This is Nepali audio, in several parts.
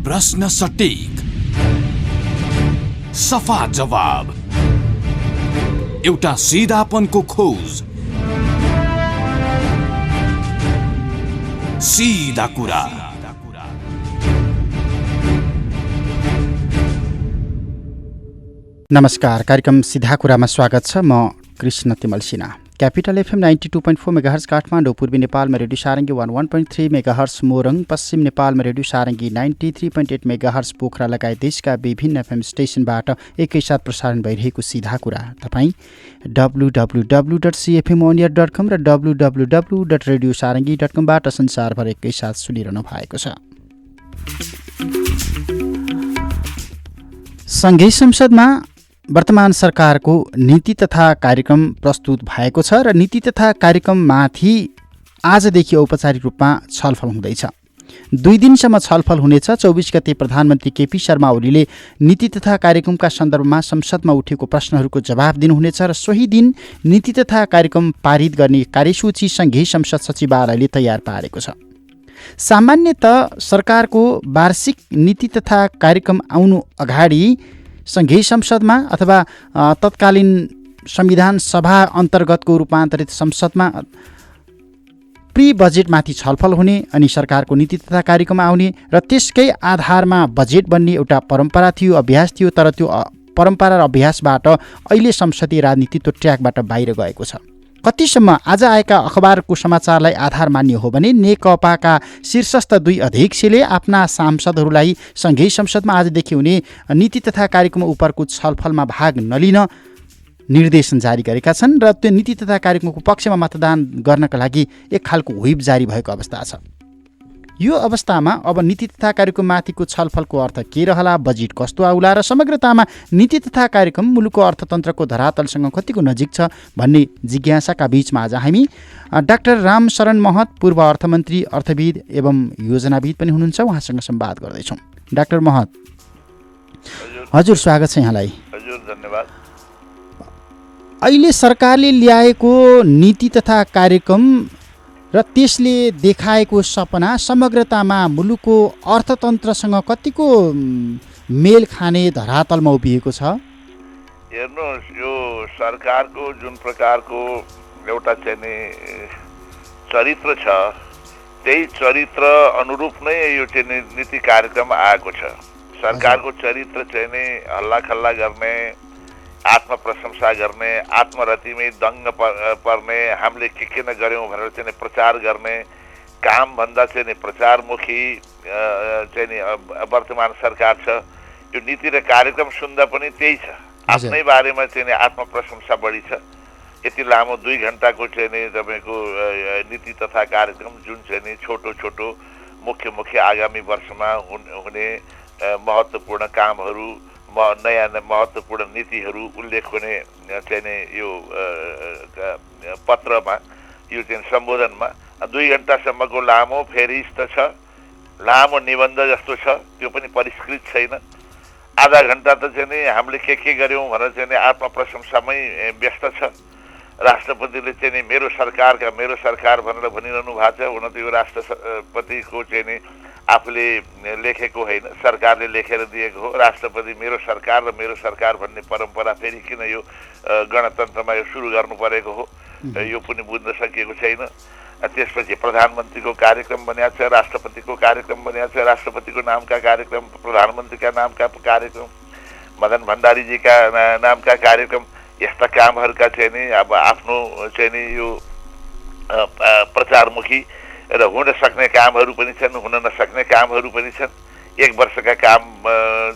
प्रश्न सटीक, सफा जवाब, एउटा सिधापनको खोज, सीधा कुरा। नमस्कार, कार्यक्रम सीधा कुरामा स्वागत छ। म कृष्ण तिमल Sinha. Capital FM 92.4 megahertz Kathmandu, पूर्वी नेपालमा रेडियो सारङ्गी 101.3 मेगाहर्ज मोरङ, पश्चिम नेपालमा रेडियो सारङ्गी 93.8 मेगाहर्ज पोखरा लगायत देशका विभिन्न एफएम स्टेसनबाट एकैसाथ प्रसारण भइरहेको सीधा कुरा तपाईँ www.cfmonier.com र www.radiosarangi.com बाट संसारभर एकैसाथ सुनिरहनु भएको छ। सङ्घीय संसदमा वर्तमान सरकारको नीति तथा कार्यक्रम प्रस्तुत भएको छ र नीति तथा कार्यक्रममाथि आजदेखि औपचारिक रूपमा छलफल हुँदैछ। 2 दिनसम्म छलफल हुनेछ। 24 गते प्रधानमन्त्री केपी शर्मा ओलीले नीति तथा कार्यक्रमका सन्दर्भमा संसदमा उठेको प्रश्नहरूको जवाब दिनुहुनेछ र सोही दिन नीति तथा कार्यक्रम पारित गर्ने कार्यसूची सङ्घीय संसद सचिवालयले तयार पारेको छ। सामान्यतः सरकारको वार्षिक नीति तथा कार्यक्रम आउनु अगाडि सङ्घीय संसदमा अथवा तत्कालीन संविधान सभा अन्तर्गतको रूपान्तरित संसदमा प्री बजेटमाथि छलफल हुने अनि सरकारको नीति तथा कार्यक्रम आउने र त्यसकै आधारमा बजेट बन्ने एउटा परम्परा थियो, अभ्यास थियो। तर त्यो परम्परा र अभ्यासबाट अहिले संसदीय राजनीति त्यो ट्र्याकबाट बाहिर गएको छ। कतिसम्म आज आएका अखबारको समाचारलाई आधार मान्य हो भने नेकपाका शीर्षस्थ 2 अध्यक्षले आफ्ना सांसदहरूलाई सङ्घीय संसदमा आजदेखि हुने नीति तथा कार्यक्रम उपरको छलफलमा भाग नलिन निर्देशन जारी गरेका छन् र त्यो नीति तथा कार्यक्रमको पक्षमा मतदान गर्नका लागि एक खालको व्हिप जारी भएको अवस्था छ। यो अवस्थामा अब नीति तथा कार्यक्रममाथिको छलफलको अर्थ के रहला, बजेट कस्तो आउला र समग्रतामा नीति तथा कार्यक्रम मुलुकको अर्थतन्त्रको धरातलसँग कतिको नजिक छ भन्ने जिज्ञासाका बीचमा आज हामी डाक्टर रामशरण महत, पूर्व अर्थमन्त्री, अर्थविद एवं योजनाविद पनि हुनुहुन्छ, उहाँसँग संवाद गर्दैछौँ। डाक्टर महत, हजुर स्वागत छ यहाँलाई। हजुर, धन्यवाद। अहिले सरकारले ल्याएको नीति तथा कार्यक्रम र त्यसले देखाएको सपना समग्रतामा मुलुकको अर्थतन्त्रसँग कतिको मेल खाने धरातलमा उभिएको छ? हेर्नुहोस्, यो सरकारको जुन प्रकारको एउटा चाहिँ नि चरित्र छ, त्यही चरित्र अनुरूप नै यो चाहिँ नीति कार्यक्रम आएको छ। सरकारको चरित्र चाहिँ नि हल्ला खल्ला गर्ने, आत्म प्रशंसा गर्ने, आत्मरतिमै दङ्ग पर्ने, हामीले के नगर्यौँ भनेर चाहिँ प्रचार गर्ने कामभन्दा चाहिँ नि प्रचारमुखी चाहिँ नि वर्तमान सरकार छ। यो नीति र कार्यक्रम सुन्दा पनि त्यही छ, आफ्नै बारेमा चाहिँ नि आत्म प्रशंसा बढी छ। यति लामो 2 घण्टाको चाहिँ नि तपाईँको नीति तथा कार्यक्रम जुन चाहिँ नि छोटो छोटो मुख्य आगामी वर्षमा हुने महत्त्वपूर्ण कामहरू, नयाँ महत्त्वपूर्ण नीतिहरू उल्लेख हुने चाहिँ नि यो पत्रमा, यो चाहिँ सम्बोधनमा 2 घण्टासम्मको लामो फेरिस्त छ, लामो निबन्ध जस्तो छ, त्यो पनि परिष्कृत छैन। आधा घण्टा त चाहिँ नि हामीले के गर्यौँ भनेर चाहिँ नि आत्मप्रशंसामै व्यस्त छ। राष्ट्रपतिले चाहिँ नि मेरो सरकार भनेर भनिरहनु भएको छ। हुन त यो राष्ट्रपतिको चाहिँ नि आफूले लेखेको होइन, सरकारले लेखेर दिएको हो। राष्ट्रपति मेरो सरकार र मेरो सरकार भन्ने परम्परा फेरि किन यो गणतन्त्रमा यो सुरु गर्नु परेको हो, यो पनि बुझ्न सकिएको छैन। त्यसपछि प्रधानमन्त्रीको कार्यक्रम बनिएको छ, राष्ट्रपतिको कार्यक्रम बनिएको छ, राष्ट्रपतिको नामका कार्यक्रम, प्रधानमन्त्रीका नामका कार्यक्रम, मदन भण्डारीजीका नामका कार्यक्रम, यस्ता कामहरूका चाहिँ नि अब आफ्नो चाहिँ नि यो प्रचारमुखी र हुन सक्ने कामहरू पनि छन्, हुन नसक्ने कामहरू पनि छन्। 1 वर्षका काम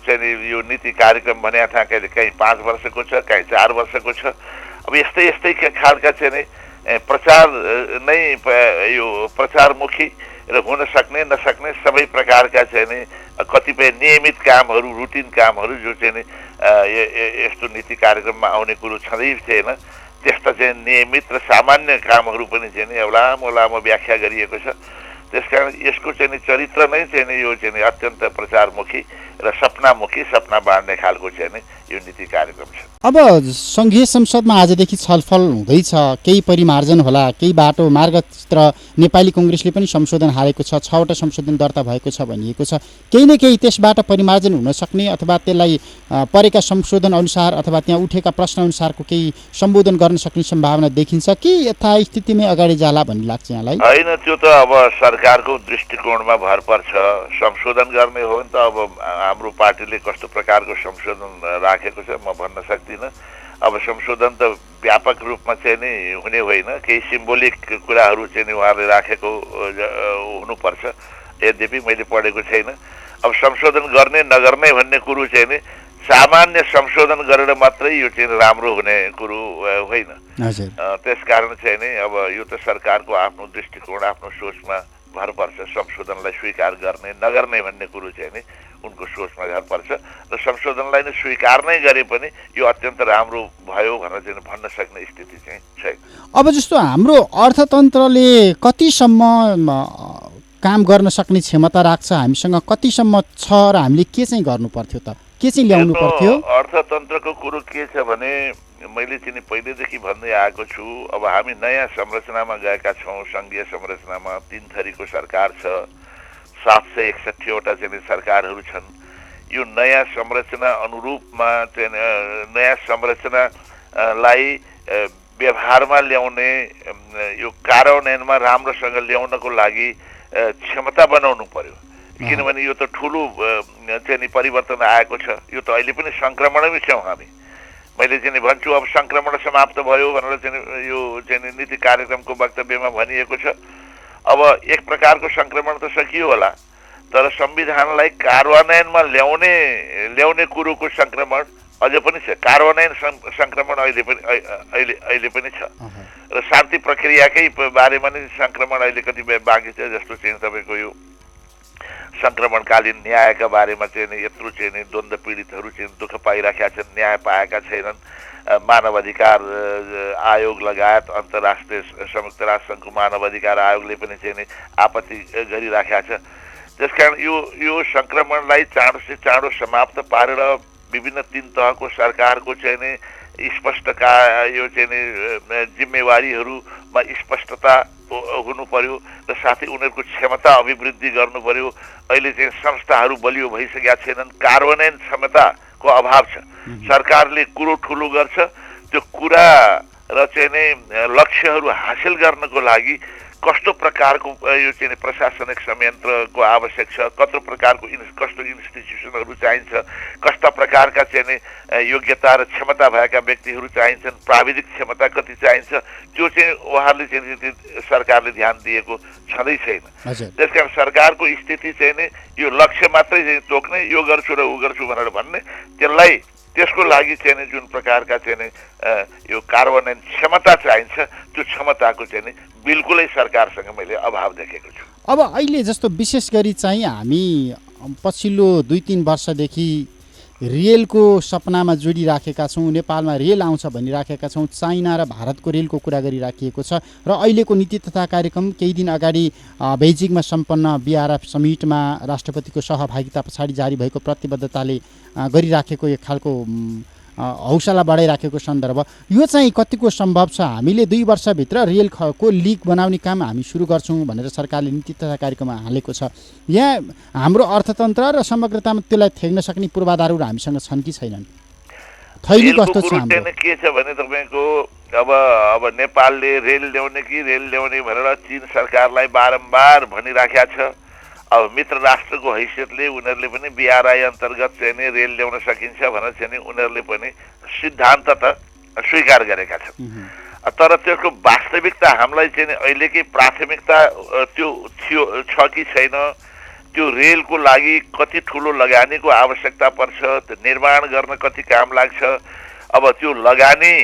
चाहिँ नि यो नीति कार्यक्रम भनेको था, कहीँ 5 वर्षको छ, कहीँ 4 वर्षको छ। अब यस्तै खालका चाहिँ नि प्रचार नै यो प्रचारमुखी र हुन सक्ने नसक्ने सबै प्रकारका चाहिँ नि कतिपय नियमित कामहरू, रुटिन कामहरू जो चाहिँ नि यस्तो नीति कार्यक्रममा आउने कुरो छँदै थिएन, त्यस्ता चाहिँ नियमित र सामान्य कामहरू पनि चाहिँ नि लामो व्याख्या गरिएको छ। त्यसकारण यसको चाहिँ नि चरित्र नै चाहिँ नि यो चाहिँ नि अत्यन्त प्रचारमुखी र सपनामुखी, सपना बाँड्ने खालको चाहिँ नि यो नीति कार्यक्रम छ। अब सङ्घीय संसदमा आजदेखि छलफल हुँदैछ, केही परिमार्जन होला, केही बाटो मार्गचित्र नेपाली कङ्ग्रेसले पनि संशोधन हालेको छ, 6वटा संशोधन दर्ता भएको छ भनिएको छ। केही न केही त्यसबाट परिमार्जन हुन सक्ने अथवा त्यसलाई परेका संशोधन अनुसार अथवा त्यहाँ उठेका प्रश्न अनुसारको केही सम्बोधन गर्न सक्ने सम्भावना देखिन्छ कि यथास्थितिमै अगाडि जाला भन्ने लाग्छ यहाँलाई? होइन, त्यो त अब सरकारको दृष्टिकोणमा भर पर्छ। संशोधन गर्ने हो भने त अब हाम्रो पार्टीले कस्तो प्रकारको संशोधन राखेको छ म भन्न सक्दिनँ। अब संशोधन त व्यापक रूपमा चाहिँ नि हुने होइन, केही सिम्बोलिक कुराहरू चाहिँ नि उहाँले राखेको हुनुपर्छ। यद्यपि मैले पढेको छैन। अब संशोधन गर्ने नगर्ने भन्ने कुरो चाहिँ नि सामान्य संशोधन गरेर मात्रै यो चाहिँ राम्रो हुने कुरो होइन। त्यसकारण चाहिँ नि अब यो त सरकारको आफ्नो दृष्टिकोण, आफ्नो सोचमा भर पर्छ। संशोधनलाई स्वीकार गर्ने नगर्ने भन्ने कुरो चाहिँ नि उनको सोचमा भर पर्छ र संशोधनलाई नै स्वीकार नै गरे पनि यो अत्यन्त राम्रो भयो भनेर चाहिँ भन्न सक्ने स्थिति चाहिँ छैन। अब जस्तो हाम्रो अर्थतन्त्रले कतिसम्म काम गर्न सक्ने क्षमता राख्छ, हामीसँग कतिसम्म छ र हामीले के चाहिँ गर्नु पर्थ्यो त, के चाहिँ ल्याउनु पर्थ्यो? अर्थतन्त्रको कुरो के छ भने मैले चाहिँ पहिलेदेखि भन्दै आएको छु। अब हामी नयाँ संरचनामा गएका छौँ। सङ्घीय संरचनामा 3 थरीको सरकार छ, 761वटा चाहिँ सरकारहरू छन्। यो नयाँ संरचना अनुरूपमा चाहिँ नयाँ संरचनालाई व्यवहारमा ल्याउने, यो कार्यान्वयनमा राम्रोसँग ल्याउनको लागि क्षमता बनाउनु पर्यो। किनभने यो त ठुलो चाहिँ परिवर्तन आएको छ। यो त अहिले पनि सङ्क्रमणमै छौँ हामी। मैले चाहिँ भन्छु अब सङ्क्रमण समाप्त भयो भनेर चाहिँ यो चाहिँ नीति कार्यक्रमको वक्तव्यमा भनिएको छ। अब एक प्रकारको सङ्क्रमण त सकियो होला, तर संविधानलाई कार्यान्वयनमा ल्याउने कुरोको सङ्क्रमण अझ पनि छ। कार्यान्वयन सङ्क्रमण अहिले पनि छ र शान्ति प्रक्रियाकै बारेमा नै सङ्क्रमण अहिले कति बाँकी छ। जस्तो चाहिँ तपाईँको यो सङ्क्रमणकालीन न्यायका बारेमा चाहिँ नि यत्रो चाहिँ नि द्वन्द्व पीडितहरू चाहिँ दुःख पाइराखेका छन्, न्याय पाएका छैनन्। मानवाधिकार आयोग लगायत अन्तर्राष्ट्रिय संयुक्त राष्ट्रसङ्घको मानवाधिकार आयोगले पनि चाहिँ नि आपत्ति गरिराखेका छ। त्यसकारण यो सङ्क्रमणलाई चाँडो से चाँडो समाप्त पारेर विभिन्न 3 तहको सरकारको चाहिँ नि स्पष्टता, यो चाहिँ नि जिम्मेवारीहरूमा स्पष्टता हुनु पर्यो र साथै उनीहरूको क्षमता अभिवृद्धि गर्नु पर्यो। अहिले चाहिँ संस्थाहरू बलियो भइसकेका छैनन्, कार्यान्वयन क्षमताको अभाव छ। सरकारले कुरो ठुलो गर्छ, त्यो कुरा र चाहिँ नि लक्ष्यहरू हासिल गर्नको लागि कस्तो प्रकारको यो चाहिँ प्रशासनिक संयन्त्रको आवश्यक छ, कस्तो प्रकारको कस्तो इन्स्टिट्युसनहरू चाहिन्छ, कस्ता प्रकारका चाहिँ नि योग्यता र क्षमता भएका व्यक्तिहरू चाहिन्छन्, प्राविधिक क्षमता कति चाहिन्छ, त्यो चाहिँ उहाँहरूले चाहिँ सरकारले ध्यान दिएको छँदै छैन। त्यसकारण सरकारको स्थिति चाहिँ नि यो लक्ष्य मात्रै चाहिँ तोक्ने, यो गर्छु र ऊ गर्छु भनेर भन्ने, त्यसको लागि चाहिँ नि जुन प्रकारका चाहिँ नि यो कार्यान्वयन क्षमता चाहिन्छ, त्यो क्षमताको चाहिँ नि बिल्कुलै सरकारसँग मैले अभाव देखेको छु। अब अहिले जस्तो विशेष गरी चाहिँ हामी पछिल्लो 2-3 वर्षदेखि रेलको सपनामा जोडिराखेका छौँ। नेपालमा रेल आउँछ भनिराखेका छौँ। चाइना र भारतको रेलको कुरा गरिराखिएको छ र अहिलेको नीति तथा कार्यक्रम केही दिन अगाडि बेजिङमा सम्पन्न बिआरएफ समिटमा राष्ट्रपतिको सहभागिता पछाडि जारी भएको प्रतिबद्धताले गरिराखेको एक खालको हौसला बढाइराखेको सन्दर्भ, यो चाहिँ कतिको सम्भव छ? हामीले 2 वर्षभित्र रेलको लिक बनाउने काम हामी सुरु गर्छौँ भनेर सरकारले नीति तथा कार्यक्रममा हालेको छ। यहाँ हाम्रो अर्थतन्त्र र समग्रतामा त्यसलाई थ्याक्न सक्ने पूर्वाधारहरू हामीसँग छन् कि छैनन्? थैली कस्तो छ हाम्रो? के छ भने तपाईँको अब नेपालले रेल ल्याउने भनेर चीन सरकारलाई बारम्बार भनिराखेका छ। अब मित्र राष्ट्रको हैसियतले उनीहरूले पनि बिआरआई अन्तर्गत चाहिँ नि रेल ल्याउन सकिन्छ भनेर चाहिँ नि उनीहरूले पनि सिद्धान्त त स्वीकार गरेका छन्। तर त्यसको वास्तविकता हामीलाई चाहिँ अहिलेकै प्राथमिकता त्यो छ कि छैन, त्यो रेलको लागि कति ठुलो लगानीको आवश्यकता पर्छ, त्यो निर्माण गर्न कति काम लाग्छ, अब त्यो लगानी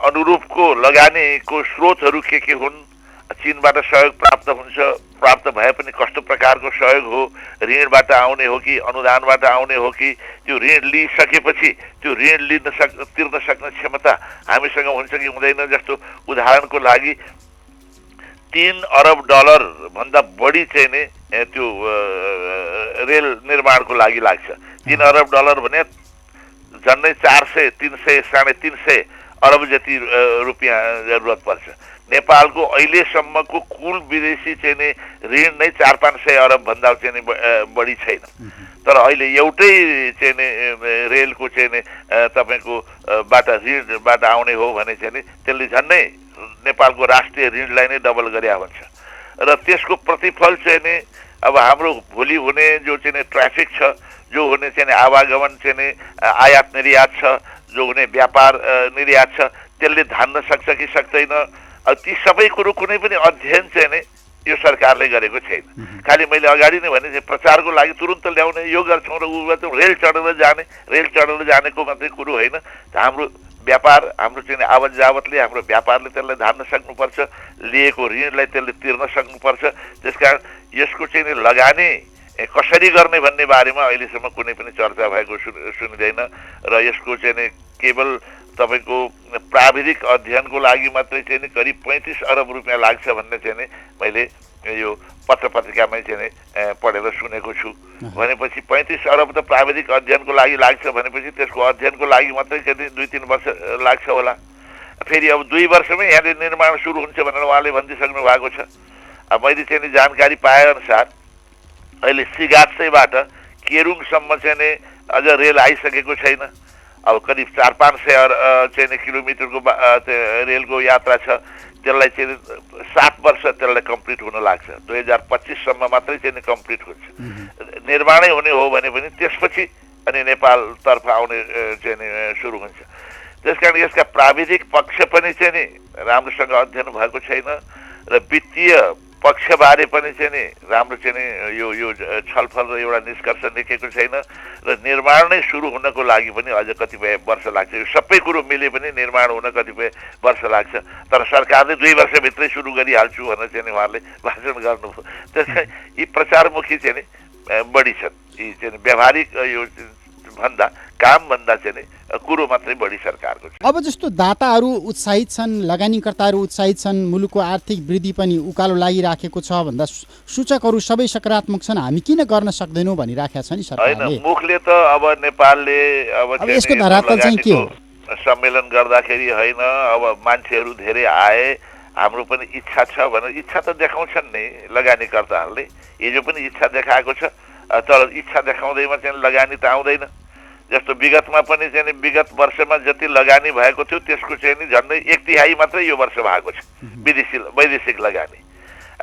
अनुरूपको लगानीको स्रोतहरू के हुन्, चीनबाट सहयोग प्राप्त भए पनि कस्तो प्रकारको सहयोग हो, ऋणबाट आउने हो कि अनुदानबाट आउने हो कि, त्यो ऋण लिइसकेपछि त्यो ऋण तिर्न सक्ने क्षमता हामीसँग हुन्छ कि हुँदैन। जस्तो उदाहरणको लागि 3 अरब डलर भन्दा बढी चाहिँ नि त्यो रेल निर्माणको लागि लाग्छ। 3 अरब डलर भने झन्डै 400, 300, 350 अरब जति रुपियाँ जरुरत पर्छ। नेपालको अहिलेसम्मको कुल विदेशी चाहिँ नि ऋण नै 400-500 अरब भन्दा चाहिँ नि बढी छैन। तर अहिले एउटै चाहिँ नि रेलको चाहिँ नि तपाईको ऋणबाट आउने हो भने चाहिँ नि त्यसले झन्डै नेपालको राष्ट्रिय ऋणलाई नै डबल गरे हुन्छ र त्यसको प्रतिफल चाहिँ नि अब हाम्रो भोलि हुने जो चाहिँ नि ट्राफिक छ, जो हुने चाहिँ नि आवागमन चाहिँ नि आयात निर्यात छ, जो हुने व्यापार निर्यात छ, त्यसले धान्न सक्छ कि सक्दैन। अब ती सबै कुरो कुनै पनि अध्ययन चाहिँ नि यो सरकारले गरेको छैन। खालि मैले अगाडि नै भने प्रचारको लागि तुरुन्त ल्याउने, यो गर्छौँ र ऊ गर्छौँ, रेल चढेर जानेको मात्रै कुरो होइन। हाम्रो व्यापार, हाम्रो चाहिँ आवत जावतले, हाम्रो व्यापारले त्यसलाई धान्न सक्नुपर्छ, लिएको ऋणलाई त्यसले तिर्न सक्नुपर्छ। त्यसकारण यसको चाहिँ नि लगानी कसरी गर्ने भन्ने बारेमा अहिलेसम्म कुनै पनि चर्चा भएको सुनिँदैन र यसको चाहिँ नि केवल तपाईको प्राविधिक अध्ययनको लागि मात्रै चाहिँ नि करिब 35 अरब रुपियाँ लाग्छ भन्ने चाहिँ नि मैले यो पत्रपत्रिकामै चाहिँ नि पढेर सुनेको छु। भनेपछि 35 अरब त प्राविधिक अध्ययनको लागि लाग्छ भनेपछि त्यसको अध्ययनको लागि मात्रै चाहिँ 2-3 वर्ष लाग्छ होला। फेरि अब 2 वर्षमै यहाँले निर्माण सुरु हुन्छ भनेर उहाँले भनिदिइसक्नु भएको छ। अब मैले चाहिँ नि जानकारी पाएअनुसार अहिले सिगाटसैबाट केरुङसम्म चाहिँ नि अझ रेल आइसकेको छैन। अब करिब 400-500 चाहिँ नि किलोमिटरको रेलको यात्रा छ। त्यसलाई चाहिँ 7 वर्ष त्यसलाई कम्प्लिट हुन लाग्छ। 2025 सम्म मात्रै चाहिँ नि कम्प्लिट हुन्छ। निर्माणै हुने हो भने पनि त्यसपछि अनि नेपालतर्फ आउने चाहिँ नि सुरु हुन्छ। त्यसकारण यसका प्राविधिक पक्ष पनि चाहिँ नि राम्रोसँग अध्ययन भएको छैन र वित्तीय पक्षबारे पनि चाहिँ नि राम्रो चाहिँ नि यो छलफल र एउटा निष्कर्ष निस्केको छैन र निर्माण नै सुरु हुनको लागि पनि अझ कतिपय वर्ष लाग्छ। यो सबै कुरो मिले पनि निर्माण हुन कतिपय वर्ष लाग्छ। तर सरकारले 2 वर्षभित्रै सुरु गरिहाल्छु भनेर चाहिँ नि उहाँले भाषण गर्नुभयो। त्यसै यी प्रचारमुखी चाहिँ नि बढी छन्। यी चाहिँ व्यावहारिक यो भन्दा काम भन्दा चाहिँ नि कुरो मात्रै बढी सरकारको छ। अब जस्तो दाताहरू उत्साहित छन्, लगानीकर्ताहरू उत्साहित छन्, मुलुकको आर्थिक वृद्धि पनि उकालो लागिराखेको छ भन्दा सूचकहरू सबै सकारात्मक छन्, हामी किन गर्न सक्दैनौँ भनिराखेका छ नि सरकारले। हैन, मुखले त अब नेपालले अब यसको धरातल चाहिँ के हो? सम्मेलन गर्दाखेरि होइन, अब मान्छेहरू धेरै आए, हाम्रो पनि इच्छा छ भनेर इच्छा त देखाउँछन् नि लगानीकर्ताहरूले। हिजो पनि इच्छा देखाएको छ, तर इच्छा देखाउँदैमा चाहिँ लगानी त आउँदैन। जस्तो विगतमा पनि चाहिँ नि विगत वर्षमा जति लगानी भएको थियो त्यसको चाहिँ नि झन्डै 1/3 मात्रै यो वर्ष भएको छ वैदेशिक लगानी।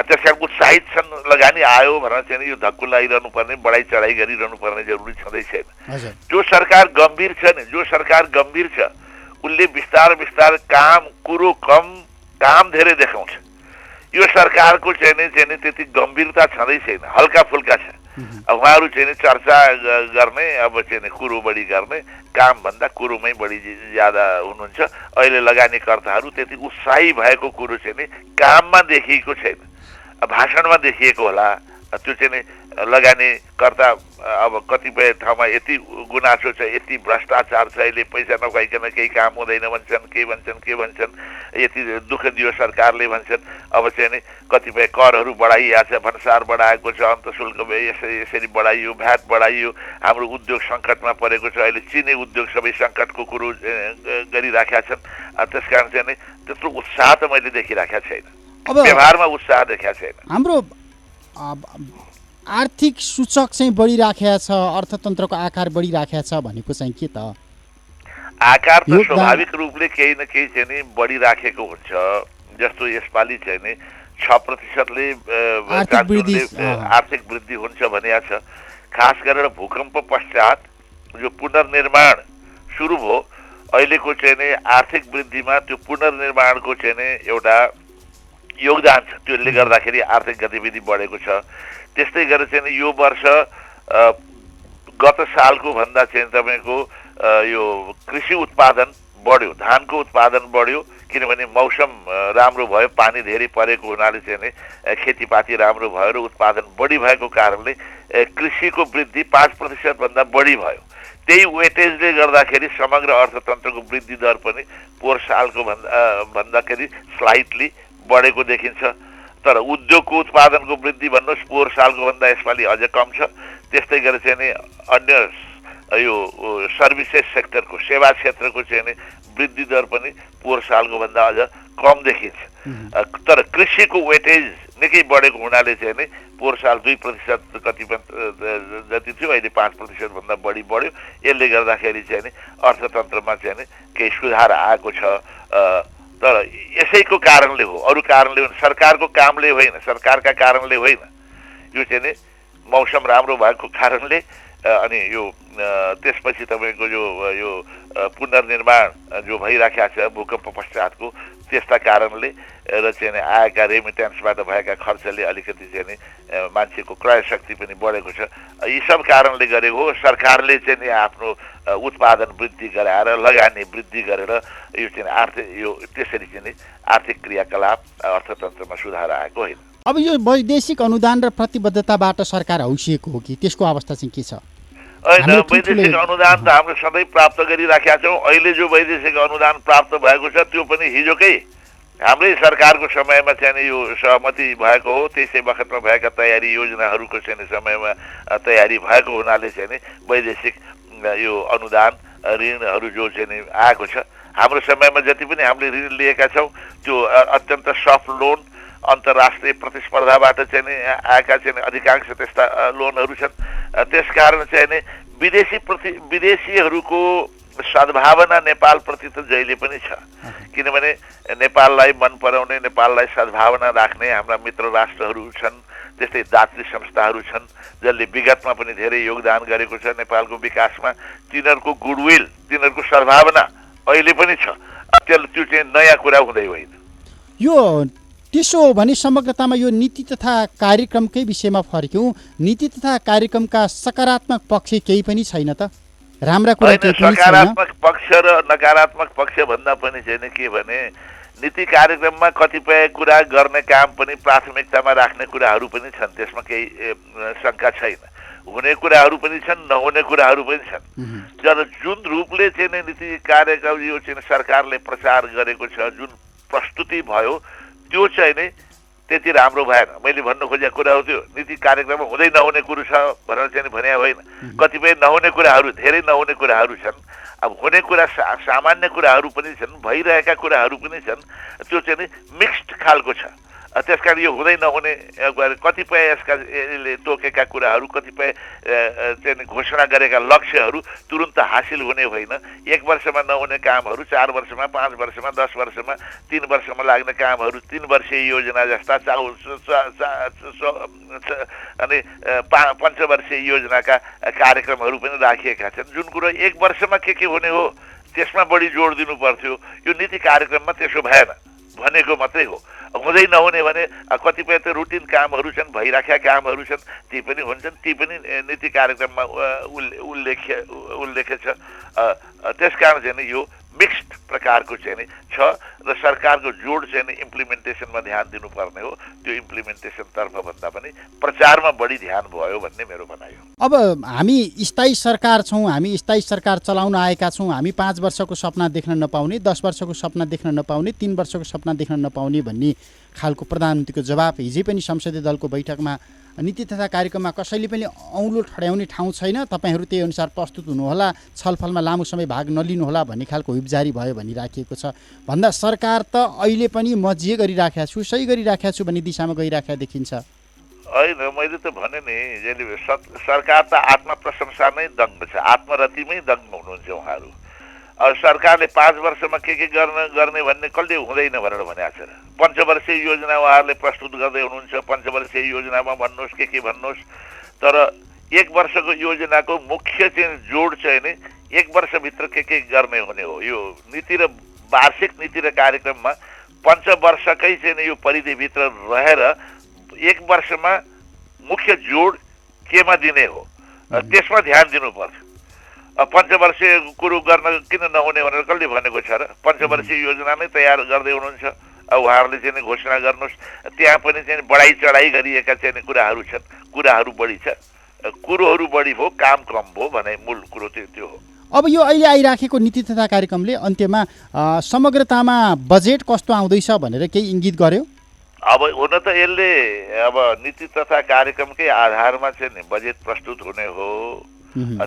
त्यसकारण उत्साहित छन्, लगानी आयो भनेर चाहिँ यो धक्कु लगाइरहनु पर्ने, बढाइ चढाइ गरिरहनु पर्ने जरुरी छँदै छैन। जो सरकार गम्भीर छ नि, जो सरकार गम्भीर छ उसले बिस्तार काम कुरो कम, काम धेरै देखाउँछ। यो सरकारको चाहिँ नि त्यति गम्भीरता छँदै छैन, हल्का फुल्का छ। अब उहाँहरू चाहिँ नि चर्चा गर्ने, अब चाहिँ नि कुरो बढी गर्ने, काम भन्दा कुरोमै बढी ज्यादा हुनुहुन्छ। अहिले लगानीकर्ताहरू त्यति उत्साही भएको कुरो चाहिँ नि काममा देखिएको छैन, भाषणमा देखिएको होला। त्यो चाहिँ नि लगानीकर्ता अब कतिपय ठाउँमा यति गुनासो छ, यति भ्रष्टाचार छ, अहिले पैसा नपाइकन केही काम हुँदैन भन्छन्, के भन्छन्, यति दुःख दियो सरकारले भन्छन्। अब चाहिँ नि कतिपय करहरू बढाइएको छ, भन्सार बढाएको छ, अन्त शुल्क यसरी बढाइयो, भ्याट बढाइयो, हाम्रो उद्योग सङ्कटमा परेको छ। अहिले चिनी उद्योग सबै सङ्कटको कुरो गरिराखेका छन्। त्यसकारण चाहिँ नि त्यत्रो उत्साह त मैले देखिराखेका छैन, व्यवहारमा उत्साह देखाएको छैन। हाम्रो आर्थिक सूचक चाहिँ बढिराखेको छ, अर्थतन्त्रको आकार बढिराखेको छ भनेको चाहिँ के त? आकार त स्वाभाविक रूपले केही न केही चाहिँ नि बढिराखेको हुन्छ। जस्तो यसपालि चाहिँ नि 6%ले आर्थिक वृद्धि हुन्छ भनिएको छ। खास गरेर भूकम्प पश्चात जो पुनर्निर्माण सुरु भयो, अहिलेको चाहिँ नि आर्थिक वृद्धिमा त्यो पुनर्निर्माणको चाहिँ नि एउटा योगदान छ। त्यसले गर्दाखेरि आर्थिक गतिविधि बढेको छ। त्यस्तै गरेर चाहिँ यो वर्ष गत सालको भन्दा चाहिँ तपाईँको यो कृषि उत्पादन बढ्यो, धानको उत्पादन बढ्यो, किनभने मौसम राम्रो भयो, पानी धेरै परेको हुनाले चाहिँ नि खेतीपाती राम्रो भयो र उत्पादन बढी भएको कारणले कृषिको वृद्धि 5% भन्दा बढी भयो। त्यही वेटेजले गर्दाखेरि समग्र अर्थतन्त्रको वृद्धि दर पनि पोहोर सालको भन्दाखेरि स्लाइटली बढेको देखिन्छ। तर उद्योगको उत्पादनको वृद्धि भन्नुहोस् पोहोर सालको भन्दा यसपालि अझ कम छ। त्यस्तै गरेर चाहिँ नि अन्य यो सर्भिसेस सेक्टरको सेवा क्षेत्रको चाहिँ नि वृद्धि दर पनि पोहोर सालको भन्दा अझ कम देखिन्छ। तर कृषिको वेटेज निकै बढेको हुनाले चाहिँ नि पोहोर साल 2% कतिपय जति थियो, अहिले 5% भन्दा बढी बढ्यो। यसले गर्दाखेरि चाहिँ नि अर्थतन्त्रमा चाहिँ नि केही सुधार आएको छ। तर यसैको कारणले हो, अरू कारणले होइन, सरकारको कामले होइन, सरकारका कारणले होइन। यो चाहिँ नि मौसम राम्रो भएको कारणले अनि यो त्यसपछि तपाईँको यो पुनर्निर्माण जो भइराखेको छ भूकम्प पश्चातको त्यस्ता कारणले र चाहिँ नि आएका रेमिट्यान्सबाट भएका खर्चले अलिकति चाहिँ नि मान्छेको क्रय शक्ति पनि बढेको छ। यी सब कारणले गरेको हो। सरकारले चाहिँ नि आफ्नो उत्पादन वृद्धि गराएर लगानी वृद्धि गरेर यो चाहिँ आर्थिक यो त्यसरी चाहिँ नि आर्थिक क्रियाकलाप अर्थतन्त्रमा सुधार आएको होइन। अब यो वैदेशिक अनुदान र प्रतिबद्धताबाट सरकार हौसिएको हो कि त्यसको अवस्था चाहिँ के छ? होइन, वैदेशिक अनुदान त हामीले सधैँ प्राप्त गरिराखेका छौँ। अहिले जो वैदेशिक अनुदान प्राप्त भएको छ त्यो पनि हिजोकै हाम्रै सरकारको समयमा चाहिँ नि यो सहमति भएको हो। त्यसै बखतमा भएका तयारी योजनाहरूको चाहिँ नि समयमा तयारी भएको हुनाले चाहिँ नि वैदेशिक यो अनुदान ऋणहरू जो चाहिँ नि आएको छ। हाम्रो समयमा जति पनि हामीले ऋण लिएका छौँ त्यो अत्यन्त सफ्ट लोन अन्तर्राष्ट्रिय प्रतिस्पर्धाबाट चाहिँ नि आएका चाहिँ अधिकांश त्यस्ता लोनहरू छन्। त्यसकारण चाहिँ नि विदेशीहरूको सद्भावना नेपालप्रति त जहिले पनि छ। किनभने नेपाललाई मन पराउने, नेपाललाई सद्भावना राख्ने हाम्रा मित्र राष्ट्रहरू छन्। त्यस्तै दात्री संस्थाहरू छन् जसले विगतमा पनि धेरै योगदान गरेको छ नेपालको विकासमा। तिनीहरूको गुडविल, तिनीहरूको सद्भावना अहिले पनि छ। त्यो चाहिँ नयाँ कुरा हुँदै होइन। यो त्यसो हो भने समग्रतामा यो नीति तथा कार्यक्रमकै विषयमा फर्क्यौँ। नीति तथा कार्यक्रमका सकारात्मक पक्ष केही पनि छैन त? राम्रा कुरा केही पनि छैन? सकारात्मक पक्ष र नकारात्मक पक्ष भन्दा पनि चाहिँ के भने नीति कार्यक्रममा कतिपय कुरा गर्ने काम पनि प्राथमिकतामा राख्ने कुराहरू पनि छन्। त्यसमा केही शङ्का छैन। हुने कुराहरू पनि छन्, नहुने कुराहरू पनि छन्। तर जुन रूपले चाहिँ नीति कार्यक्रम यो चाहिँ सरकारले प्रचार गरेको छ, जुन प्रस्तुति भयो त्यो चाहिँ नि त्यति राम्रो भएन। मैले भन्नु खोजेको कुरा हो त्यो नीति कार्यक्रममा हुँदै नहुने कुरो छ भनेर चाहिँ भने होइन। कतिपय नहुने कुराहरू, धेरै नहुने कुराहरू छन्। अब हुने कुरा सामान्य कुराहरू पनि छन्, भइरहेका कुराहरू पनि छन्। त्यो चाहिँ नि मिक्स्ड खालको छ। त्यसकारण यो हुँदै नहुने कतिपय यसका तोकेका कुराहरू, कतिपय चाहिँ घोषणा गरेका लक्ष्यहरू तुरुन्त हासिल हुने होइन। 1 वर्षमा नहुने कामहरू 4 वर्षमा, 5 वर्षमा, 10 वर्षमा, 3 वर्षमा लाग्ने कामहरू 3 वर्षीय योजना जस्ता अनि 5 वर्षीय योजनाका कार्यक्रमहरू पनि राखिएका छन्। जुन कुरो 1 वर्षमा के हुने हो त्यसमा बढी जोड दिनु पर्थ्यो। यो नीति कार्यक्रममा त्यसो भएन, भनेको मात्रै हो। हुँदै नहुने भने कतिपय त रुटिन कामहरू छन्, भइराखेका कामहरू छन्, ती पनि हुन्छन्। ती पनि नीति कार्यक्रममा उल्लेख छ। त्यसकारण चाहिँ नि यो मिक्स्ड प्रकारको चाहिँ नि छ र सरकारको जोड चाहिँ नि इम्प्लिमेन्टेसनमा ध्यान दिनुपर्ने हो। त्यो इम्प्लिमेन्टेसनतर्फ भन्दा पनि प्रचारमा बढी ध्यान भयो भन्ने मेरो भनाइ हो। अब हामी स्थायी सरकार छौँ, हामी स्थायी सरकार चलाउन आएका छौँ। हामी 5 वर्षको सपना देख्न नपाउने, 10 वर्षको सपना देख्न नपाउने, 3 वर्षको सपना देख्न नपाउने भन्ने खालको प्रधानमन्त्रीको जवाब हिजै पनि संसदीय दलको बैठकमा नीति तथा कार्यक्रममा कसैले पनि औँलो ठड्याउने ठाउँ छैन। तपाईँहरू त्यही अनुसार प्रस्तुत हुनुहोला, छलफलमा लामो समय भाग नलिनुहोला भन्ने खालको हुइप जारी भयो भनी राखिएको छ। भन्दा सरकार त अहिले पनि म जे गरिराखेको छु, सही गरिराखेको छु भन्ने दिशामा गइराखेको देखिन्छ। होइन, मैले त भने नि सरकार त आत्मप्रशंसा नै दङ्ग छ, आत्मरतिमै दङ्ग हुनुहुन्छ उहाँहरू। अब सरकारले 5 वर्षमा के गर्ने भन्ने कसले हुँदैन भनेर भनेको छ र? पञ्चवर्षीय योजना उहाँहरूले प्रस्तुत गर्दै हुनुहुन्छ। पञ्चवर्षीय योजनामा भन्नुहोस् के भन्नुहोस्, तर 1 वर्षको योजनाको मुख्य चाहिँ जोड चाहिँ नि 1 वर्षभित्र के गर्ने हुने हो। यो नीति र वार्षिक नीति र कार्यक्रममा पञ्चवर्षकै चाहिँ यो परिधिभित्र रहेर 1 वर्षमा मुख्य जोड केमा दिने हो त्यसमा ध्यान दिनुपर्छ। पञ्चवर्षीय कुरो गर्न किन नहुने भनेर कसले भनेको छ र? पञ्चवर्षीय योजना नै तयार गर्दै हुनुहुन्छ। उहाँहरूले चाहिँ घोषणा गर्नुहोस्। त्यहाँ पनि चाहिँ बढाइ चढाइ गरिएका चाहिँ कुराहरू छन्। कुराहरू बढी छ, कुरोहरू बढी भयो, काम कम भयो भने मूल कुरो त्यो हो। अब यो अहिले आइराखेको नीति तथा कार्यक्रमले अन्त्यमा समग्रतामा बजेट कस्तो आउँदैछ भनेर केही इङ्गित गर्यो? अब हुन त यसले अब नीति तथा कार्यक्रमकै आधारमा चाहिँ बजेट प्रस्तुत हुने हो।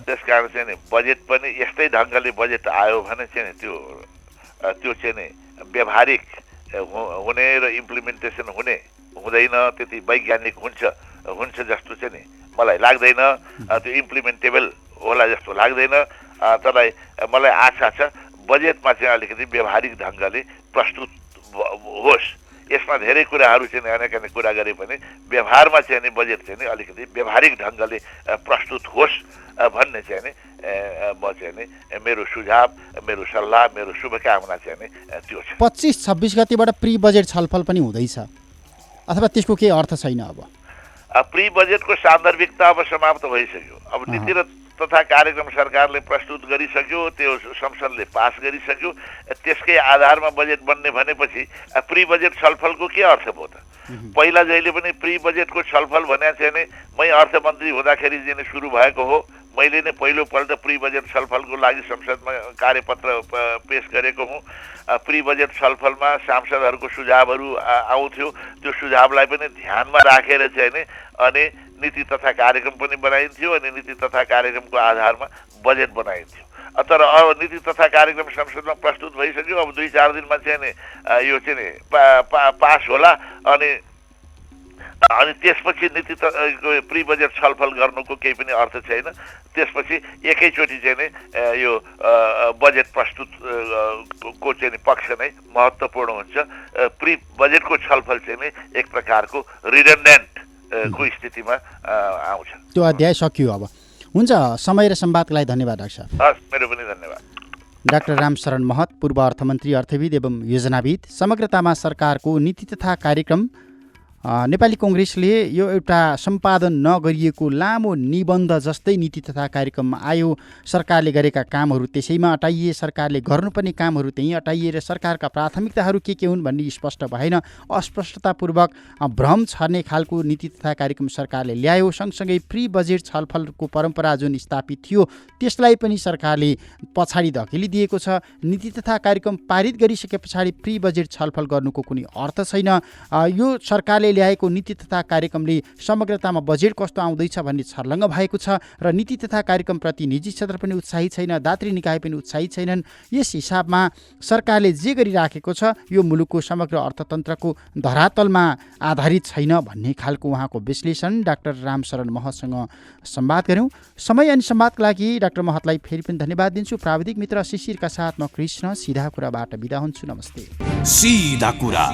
त्यस कारण चाहिँ नि बजेट पनि यस्तै ढङ्गले बजेट आयो भने चाहिँ नि त्यो चाहिँ नि व्यावहारिक हुने र इम्प्लिमेन्टेसन हुँदैन, त्यति वैज्ञानिक हुन्छ जस्तो चाहिँ नि मलाई लाग्दैन, त्यो इम्प्लिमेन्टेबल होला जस्तो लाग्दैन। तर मलाई आशा छ बजेटमा चाहिँ अलिकति व्यावहारिक ढङ्गले प्रस्तुत होस्। यसमा धेरै कुराहरू चाहिँ अनेक कुरा गरे पनि व्यवहारमा चाहिँ नि बजेट चाहिँ नि अलिकति व्यावहारिक ढङ्गले प्रस्तुत होस् भन्ने चाहिँ नि म चाहिँ नि मेरो सुझाव, मेरो सल्लाह, मेरो शुभकामना चाहिँ नि त्यो छ। 25-26 गतिबाट प्री बजेट छलफल पनि हुँदैछ अथवा त्यसको केही अर्थ छैन? अब प्री बजेटको सान्दर्भिकता अब समाप्त भइसक्यो। अब नीति तथा कार्यक्रम सरकारले प्रस्तुत गरिसक्यो, त्यो संसदले पास गरिसक्यो, त्यसकै आधारमा बजेट बन्ने भनेपछि प्री बजेट छलफलको के अर्थ भयो त? पहिला जहिले पनि प्री बजेटको छलफल भने चाहिँ नि मै अर्थमन्त्री हुँदाखेरि चाहिँ सुरु भएको हो। मैले नै पहिलोपल्ट प्री बजेट छलफलको लागि संसदमा कार्यपत्र पेश गरेको हुँ। प्री बजेट छलफलमा सांसदहरूको सुझावहरू आउँथ्यो, त्यो सुझावलाई पनि ध्यानमा राखेर चाहिँ नि अनि नीति तथा कार्यक्रम पनि बनाइन्थ्यो अनि नीति तथा कार्यक्रमको आधारमा बजेट बनाइन्थ्यो। तर अब नीति तथा कार्यक्रम संसदमा प्रस्तुत भइसक्यो। अब 2-4 दिनमा चाहिँ नि यो चाहिँ नि पास होला अनि त्यसपछि नीति प्री बजेट छलफल गर्नुको केही पनि अर्थ छैन। त्यसपछि एकैचोटि चाहिँ नि यो बजेट प्रस्तुत को चाहिँ नि पक्ष नै महत्त्वपूर्ण हुन्छ। प्री बजेटको छलफल चाहिँ नि एक प्रकारको रिडन्डेन्ट को स्थितिमा आउँछ। त्यो अध्याय सकियो। अब हुन्छ, समय र संवादको लागि धन्यवाद डाक्टर साहब। हस्, मेरो पनि धन्यवाद। डाक्टर रामशरण महत, पूर्व अर्थमन्त्री, अर्थविद एवं योजनाविद। समग्रतामा सरकारको नीति तथा कार्यक्रम नेपाली कङ्ग्रेसले यो एउटा सम्पादन नगरिएको लामो निबन्ध जस्तै नीति तथा कार्यक्रममा आयो। सरकारले गरेका कामहरू त्यसैमा अटाइए, सरकारले गर्नुपर्ने कामहरू त्यहीँ अटाइए र सरकारका प्राथमिकताहरू के हुन् भन्ने स्पष्ट भएन। अस्पष्टतापूर्वक भ्रम छर्ने खालको नीति तथा कार्यक्रम सरकारले ल्यायो। सँगसँगै प्री बजेट छलफलको परम्परा जुन स्थापित थियो त्यसलाई पनि सरकारले पछाडि धकेलिदिएको छ। नीति तथा कार्यक्रम पारित गरिसके पछाडि प्री बजेट छलफल गर्नुको कुनै अर्थ छैन। यो सरकारले ल्याएको नीति तथा कार्यक्रमले समग्रतामा बजेट कस्तो आउँदैछ भन्ने छर्लङ्ग भएको छ र नीति तथा कार्यक्रमप्रति निजी क्षेत्र पनि उत्साहित छैन, दात्री निकाय पनि उत्साहित छैनन्। यस हिसाबमा सरकारले जे गरिराखेको छ यो मुलुकको समग्र अर्थतन्त्रको धरातलमा आधारित छैन भन्ने खालको उहाँको विश्लेषण। डाक्टर रामशरण महतसँग संवाद गऱ्यौँ। समय अनि संवादका लागि डाक्टर महतलाई फेरि पनि धन्यवाद दिन्छु। प्राविधिक मित्र शिशिरका साथ म कृष्ण सिधा कुराबाट बिदा हुन्छु। नमस्ते। सीधा कुरा।